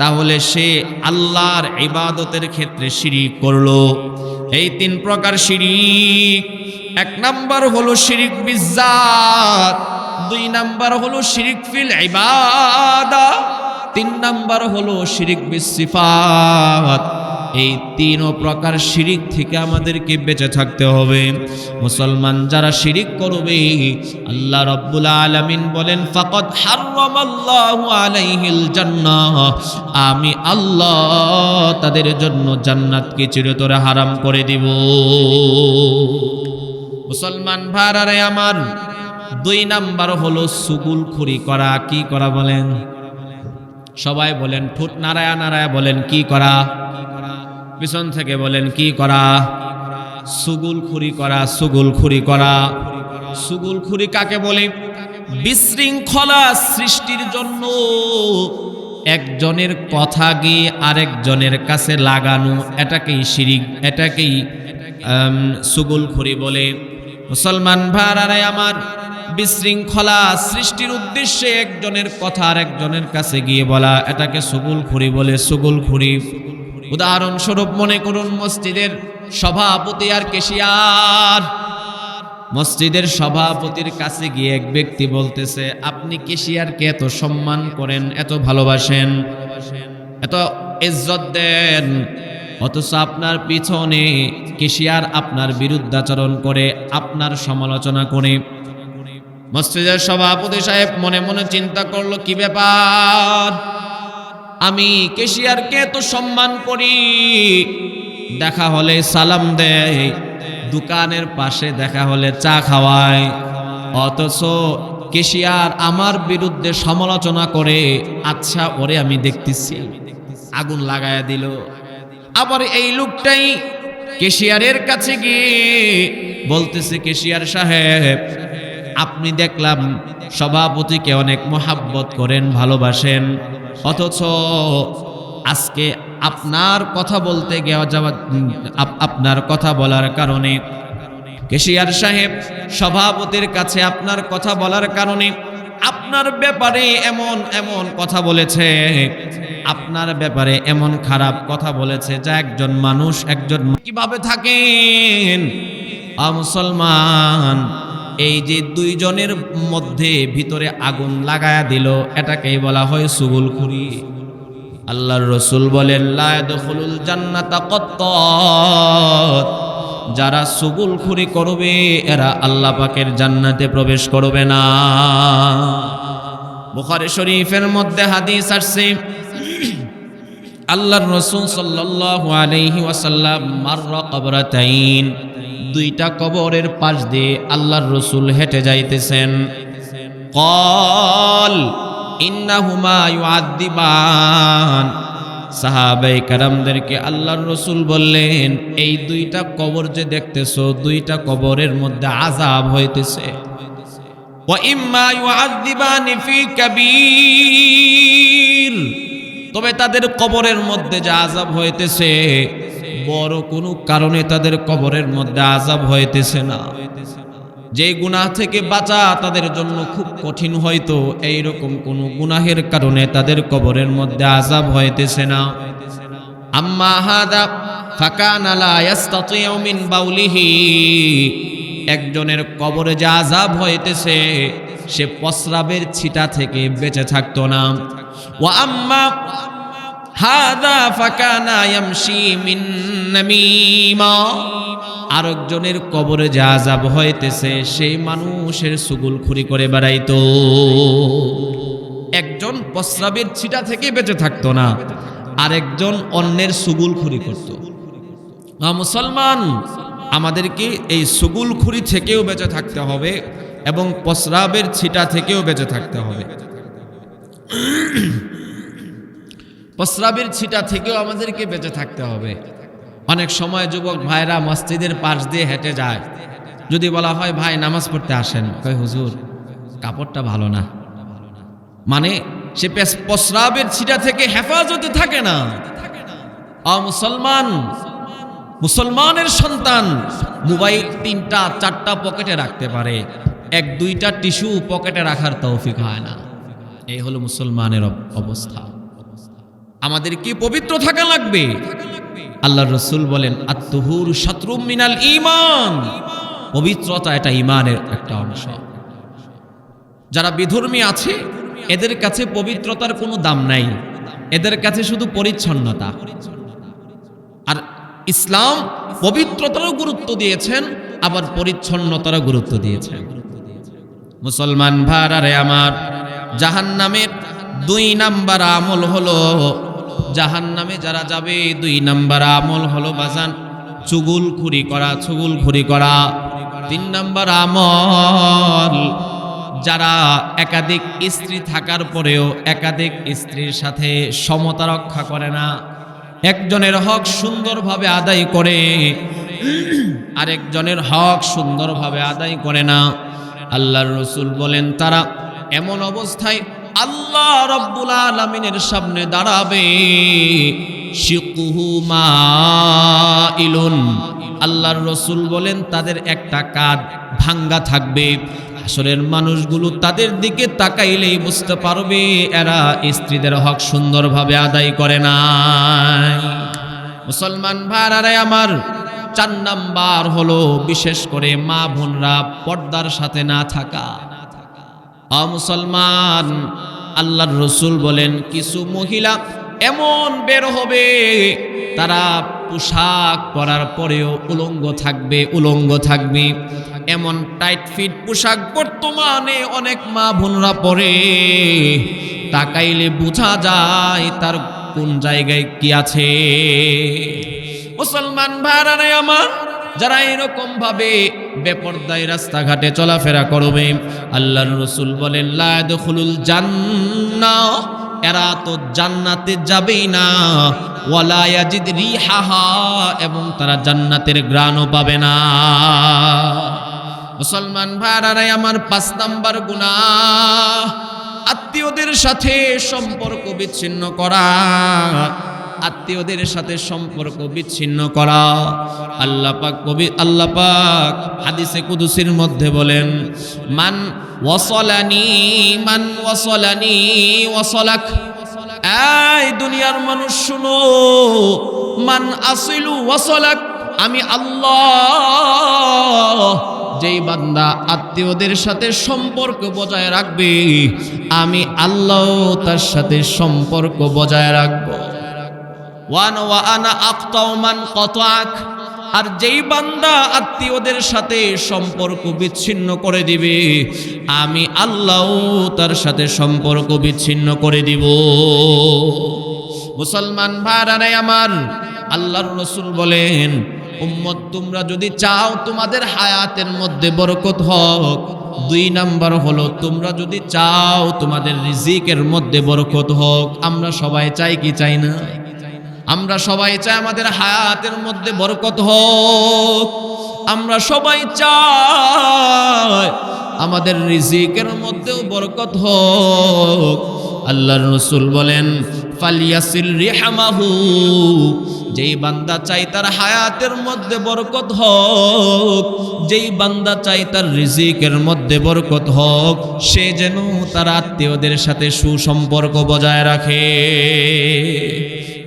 তাহলে সে আল্লাহর ইবাদতের ক্ষেত্রে শিরিক করলো। এই 3 প্রকার শিরিক। 1 নাম্বার হলো শিরিক বিজাত, 2 নাম্বার হলো শিরিক ফিল ইবাদা, 3 নাম্বার হলো শিরিক বিস সিফাত। এই 3 প্রকার শিরিক থেকে আমাদেরকে বেঁচে থাকতে হবে। মুসলমান যারা শিরিক করবে, আল্লাহ রাব্বুল আলামিন বলেন ফাকাদ হারামাল্লাহু আলাইহিল জান্নাহ, আমি আল্লাহ তাদের জন্য জান্নাতকে চিরতরে হারাম করে দিব। মুসলমান ভাইরা আমার, 2 নাম্বার হলো সুগুলখুরি করা। কি করা বলেন? সবাই বলেন, ঠোঁট নাড়ায়া নাড়ায়া বলেন কি করা? পিছন থেকে বলেন কি করা? সুগুলখুরি করা, সুগুলখুরি করা। সুগুলখুরি কাকে বলে? বিশৃঙ্খলা সৃষ্টির জন্য একজনের কথা গিয়ে আরেকজনের কাছে লাগানো, এটাকেই শিরিক, এটাকেই সুগুলখুরি বলে। মুসলমান ভাইরা আমার, বিশৃঙ্খলা সৃষ্টির উদ্দেশ্যে একজনের কথা আরেকজনের কাছে গিয়ে বলা, এটাকে সুগুলখুরি বলে। সুগুলখুরি উদাহরণস্বরূপ মনে করুন মসজিদের সভাপতি আর কেশিয়ার। মসজিদের সভাপতির কাছে গিয়ে এক ব্যক্তি বলতেছে, আপনি কেশিয়ারকে এত সম্মান করেন, এত ভালোবাসেন, এত ইজ্জত দেন, অথচ আপনার পিছনে কেশিয়ার আপনার বিরুদ্ধাচরণ করে, আপনার সমালোচনা করে। মসজিদের সভাপতি সাহেব মনে মনে চিন্তা করলো, কি ব্যাপার? আমি ক্যাশিয়ারকে তো সম্মান করি, দেখা হলে সালাম দেয়, দোকানের পাশে দেখা হলে চা খাওয়ায়, অথচ ক্যাশিয়ার আমার বিরুদ্ধে সমালোচনা করে, আচ্ছা ওরে আমি দেখতেছি, আগুন লাগায়া দিল। আবার এই লোকটাই ক্যাশিয়ারের কাছে গিয়ে বলতেছে, ক্যাশিয়ার সাহেব, আপনি দেখলাম সভাপতিকে অনেক মোহাব্বত করেন, ভালোবাসেন, অথচ আজকে আপনার কথা বলতে যাওয়া আপনার কথা বলার কারণে ক্যাশিয়ার সাহেব সভাপতির কাছে আপনার কথা বলার কারণে আপনার ব্যাপারে এমন এমন কথা বলেছে, আপনার ব্যাপারে এমন খারাপ কথা বলেছে, যা একজন মানুষ একজন কিভাবে থাকেন। মুসলমান, এই যে দুইজনের মধ্যে ভিতরে আগুন লাগায়া দিল, এটাকেই বলা হয় চুগলখুরি। আল্লাহর রাসূল বলেন, লা ইয়াদখুলুল জান্নাতা কাত্তাত, যারা চুগলখুরি করবে এরা আল্লাহ পাকের জান্নাতে প্রবেশ করবে না। বুখারী শরীফের মধ্যে হাদিস আসছে, আল্লাহর রাসূল সাল্লাল্লাহু আলাইহি ওয়াসাল্লাম মাররা কবরাতাইন, দুইটা কবরের পাশ দিয়ে আল্লাহর রাসূল হেঁটে যাইতেছেন। ক্বাল ইন্নাহুমা ইউআদ্দিবান, সাহাবায়ে কেরামদেরকে আল্লাহর রাসূল বললেন, এই দুইটা কবর যে দেখতেছো, দুইটা কবরের মধ্যে আযাব হইতেছে। ওয়া ইম্মা ইউআদ্দিবানি ফি কাবীর, তবে তাদের কবরের মধ্যে যে আযাব হইতেছে, বড় কোনো কারণে তাদের কবরের মধ্যে আযাব হইতেছে না। যে গুনাহ থেকে বাঁচা তাদের জন্য খুব কঠিন, হয়তো এইরকম কোন গুনাহের কারণে তাদের কবরের মধ্যে আযাব হইতেছে না। আম্মা হাদা ফাকানা লা ইস্তাতিউ মিন বাউলিহি, একজনের কবরে যে আযাব হইতেছে, সে প্রস্রাবের ছিটা থেকে বেঁচে থাকতো না। ওয়া আম্মা হাদা ফাকানা ইয়ামশি মিন নামিমা, আরেকজনের কবরে যে আযাব হইতেছে, সেই মানুষের চুগলখুরি করে বেড়াইতো। একজন প্রস্রাবের ছিটা থেকে বেঁচে থাকতো না, আরেকজন অন্যের চুগলখুরি করত। মুসলমান, আমাদেরকে এই চুগলখুরি থেকেও বেঁচে থাকতে হবে এবং প্রস্রাবের ছিটা থেকেও বেঁচে থাকতে হবে। প্রস্রাবের ছিটা থেকেও আমাদেরকে বেঁচে থাকতে হবে। অনেক সময় যুবক ভাইরা মসজিদের পাশ দিয়ে হেঁটে যায়, যদি বলা হয় ভাই নামাজ পড়তে আসেন, কয় হুজুর কাপড়টা ভালো না, মানে সে প্রস্রাবের ছিটা থেকে হেফাজতে থাকে না। মুসলমান, মুসলমানের সন্তান মোবাইল 3টা 4টা পকেটে রাখতে পারে, 1-2টা টিস্যু পকেটে রাখার তৌফিক হয় না। এই হলো মুসলমানের অবস্থা। আমাদের কি পবিত্র থাকা লাগবে। আল্লাহর রাসূল বলেন, আত-তুহুর শাতরুম মিনাল ঈমান, পবিত্রতা এটা ঈমানের একটা অংশ। যারা বিধর্মী আছে এদের কাছে পবিত্রতার কোনো দাম নাই, এদের কাছে শুধু পরিচ্ছন্নতা। আর ইসলাম পবিত্রতারও গুরুত্ব দিয়েছেন, আবার পরিচ্ছন্নতারও গুরুত্ব দিয়েছেন। মুসলমান ভাইরা আমার, জাহান্নামের 2 নাম্বার আমল হলো, জাহান্নামে যারা যাবে 2 নাম্বার আমল হলো বাজান চুগলখুরি করা, চুগলখুরি করা। 3 নাম্বার আমল, যারা একাধিক স্ত্রী থাকার পরেও একাধিক স্ত্রীর সাথে সমতা রক্ষা করে না, একজনের হক সুন্দরভাবে আদায় করে, আরেকজনের হক সুন্দরভাবে আদায় করে না। আল্লাহর রাসূল বলেন, তারা এমন অবস্থায় আল্লাহ রাব্বুল আলামিনের সামনে দাঁড়াবে, শিকুহু মাইলুন, আল্লাহর রাসূল বলেন তাদের একটা কাঁধ ভাঙ্গা থাকবে। হাসরের মানুষগুলো তাদের দিকে তাকাইলেই বুঝতে পারবে এরা স্ত্রীদের হক সুন্দরভাবে আদায় করে নাই। মুসলমান ভাইরা আমার, 4 নাম্বার হলো বিশেষ করে মা বোনরা পর্দার সাথে না থাকা। মুসলমান, আল্লাহর রাসূল বলেন কিছু মহিলা এমন বের হবে, তারা পোশাক পরার পরেও উলঙ্গ থাকবে এমন টাইট ফিট পোশাক বর্তমানে অনেক মা বোনরা পরে, তাকাইলে বোঝা যায় তার কোন জায়গায় কি আছে। মুসলমান ভাইরা আমার, যারা এরকম ভাবে বেপরদায় রাস্তাঘাটে চলাফেরা করবে, আল্লাহর রাসূল বলেন লা ইয়াদখুলুল জান্নাহ, এরা তো জান্নাতে যাবেই না, ওয়ালা ইয়াজিদ রিহাহা, এবং তারা জান্নাতের ঘ্রাণও পাবে না। মুসলমান ভাইরা আমার, 5 নাম্বার গুনাহ আত্মীয়দের সাথে সম্পর্ক বিচ্ছিন্ন করা। আত্মীয়দের সাথে সম্পর্ক বিচ্ছিন্ন করা। আল্লাহ পাক হাদিসে কুদসির মধ্যে বলেন, মান ওয়াসালানি ওয়াসালাক। এই দুনিয়ার মানুষ শুনো, মান আসিলু ওয়াসালাক, আমি আল্লাহ যেই বান্দা আত্মীয়দের সাথে সম্পর্ক বজায় রাখবে, আমি আল্লাহ তার সাথে সম্পর্ক বজায় রাখবো। ওয়া আনা আক্তাউ মান কাতাক, আর যেই বান্দা আত্মীয়দের সাথে সম্পর্ক বিচ্ছিন্ন করে দিবে, আমি আল্লাহ তার সাথে সম্পর্ক বিচ্ছিন্ন করে দিব। মুসলমান ভাইরা আমার, আল্লাহর রাসূল বলেন, উম্মত তোমরা যদি চাও তোমাদের হায়াতের মধ্যে বরকত হোক, 2 নাম্বার হলো তোমরা যদি চাও তোমাদের রিজিকের মধ্যে বরকত হোক। আমরা সবাই চাই কি চাই না? আমরা সবাই চাই আমাদের হায়াতের মধ্যে বরকত হোক। আমরা সবাই চাই আমাদের রিজিকের মধ্যেও বরকত হোক। আল্লাহর রাসূল বলেন, ফালিয়াসিল রিহমাহু, যেই বান্দা চাই তার হায়াতের মধ্যে বরকত হোক, যেই বান্দা চাই তার রিজিকের মধ্যে বরকত হোক, সে যেন তার আত্মীয়দের সাথে সুসম্পর্ক বজায় রাখে।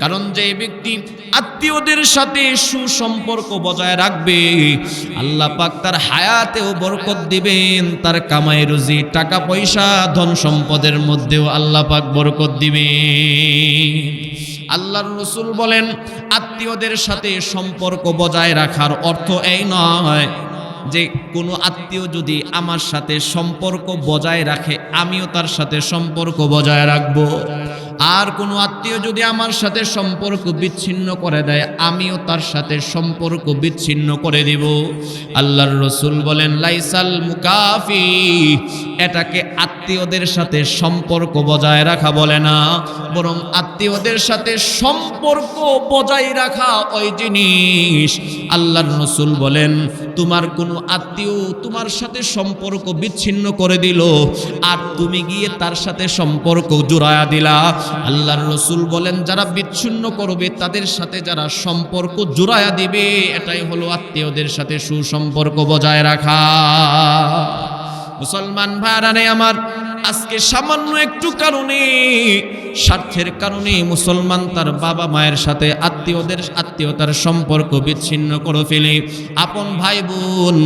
কারণ যে ব্যক্তি আত্মীয়দের সাথে সুসম্পর্ক বজায় রাখবে, আল্লাহ পাক তার হায়াতেও বরকত দিবেন, তার কামাই রুজি টাকা পয়সা ধন সম্পদের মধ্যেও আল্লাহ পাক বরকত দিবেন। আল্লাহর রাসূল বলেন, আত্মীয়দের সাথে সম্পর্ক বজায় রাখার অর্থ এই নয় যে কোনো আত্মীয় যদি আমার সাথে সম্পর্ক বজায় রাখে আমিও তার সাথে সম্পর্ক বজায় রাখবো, আর কোনো আত্মীয় যদি আমার সাথে সম্পর্ক বিচ্ছিন্ন করে দেয় আমিও তার সাথে সম্পর্ক বিচ্ছিন্ন করে দিব। আল্লাহর রাসূল বলেন, লাইসাল মুকাফি, এটাকে আত্মীয়দের সাথে সম্পর্ক বজায় রাখা বলে না, বরং আত্মীয়দের সাথে সম্পর্ক বজায় রাখা ওই জিনিস। আল্লাহর রাসূল বলেন, তোমার কোনো আত্মীয় তোমার সাথে সম্পর্ক বিচ্ছিন্ন করে দিল আর তুমি গিয়ে তার সাথে সম্পর্ক জোড়ায়া দিলা, আল্লাহর রাসূল বলেন, যারা বিচ্ছিন্ন করবে তাদের সাথে যারা সম্পর্ক জোড়ায়া দিবে, এটাই হলো আত্মীয়দের সাথে সুসম্পর্ক বজায় রাখা। মুসলমান ভাইরা আমার, আজকে সামান্য একটু কারণে, স্বার্থের কারণে মুসলমান তার বাবা মায়ের সাথে আত্মীয়তার সম্পর্ক বিচ্ছিন্ন করে ফেলে, আপন ভাই বোন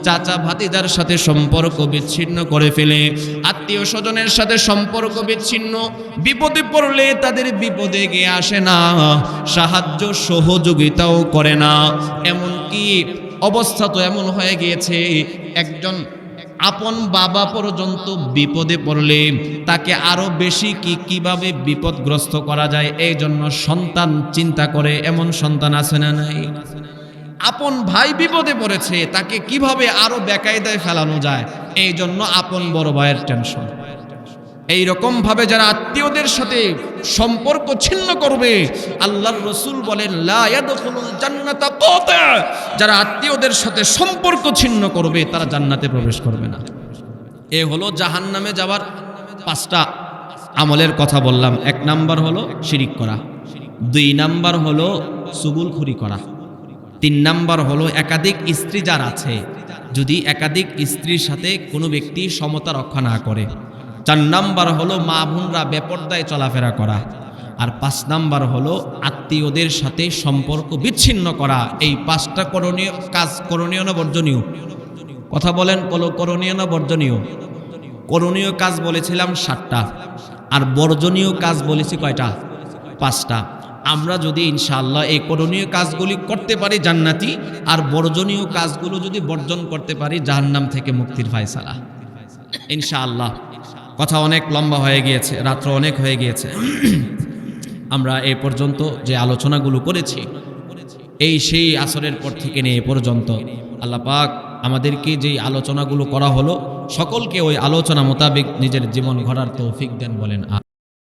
চাচা ভাতিজার সাথে সম্পর্ক বিচ্ছিন্ন করে ফেলে, আত্মীয় স্বজনের সাথে সম্পর্ক বিচ্ছিন্ন, বিপদে পড়লে তাদের বিপদে গিয়ে আসে না, সাহায্য সহযোগিতাও করে না। এমনকি অবস্থা তো এমন হয়ে গিয়েছে, একজন আপন বাবা পর্যন্ত বিপদে পড়লে তাকে আরো বেশি কিভাবে বিপদগ্রস্ত করা যায় এই জন্য সন্তান চিন্তা করে। এমন সন্তান আছে না নাই? আপন ভাই বিপদে পড়েছে, তাকে কিভাবে আরো বেকায়দায় ফেলানো যায় এই জন্য আপন বড় ভাইয়ের টেনশন। এই রকম ভাবে যারা আত্মীয়দের সাথে সম্পর্ক ছিন্ন করবে, আল্লাহর রাসূল বলেন, লা ইয়াদখুলুল জান্নাতা কাতা, যারা আত্মীয়দের সাথে সম্পর্ক ছিন্ন করবে তারা জান্নাতে প্রবেশ করবে না। এ হলো জাহান্নামে যাওয়ার 5টা আমলের কথা বললাম। 1 নাম্বার হলো শিরিক করা, 2 নাম্বার হলো চুগলখুরি করা, 3 নাম্বার হলো একাধিক স্ত্রী যার আছে, যদি একাধিক স্ত্রীর সাথে কোনো ব্যক্তি সমতা রক্ষা না করে, 4 নাম্বার হলো মা বোনরা বেপরদায় চলাফেরা করা, আর 5 নাম্বার হলো আত্মীয়দের সাথে সম্পর্ক বিচ্ছিন্ন করা। এই 5টা করণীয় কাজ, করণীয় না বর্জনীয়? কথা বলেন, করণীয় না বর্জনীয়? করণীয় কাজ বলেছিলাম 7টা, আর বর্জনীয় কাজ বলেছি কয়টা? 5টা। আমরা যদি ইনশাআল্লাহ এই করণীয় কাজগুলি করতে পারি জান্নাতি, আর বর্জনীয় কাজগুলো যদি বর্জন করতে পারি জাহান্নাম থেকে মুক্তির ফায়সালা ইনশাআল্লাহ। কথা অনেক লম্বা হয়ে গিয়েছে, রাত্র অনেক হয়ে গিয়েছে। আমরা এই পর্যন্ত যে আলোচনাগুলো করেছি, এই সেই আসরের পর থেকে নিয়ে এ পর্যন্ত আল্লাহ পাক আমাদেরকে যেই আলোচনাগুলো করা হলো সকলকে ওই আলোচনা মোতাবেক নিজের জীবন গড়ার তৌফিক দেন বলেন।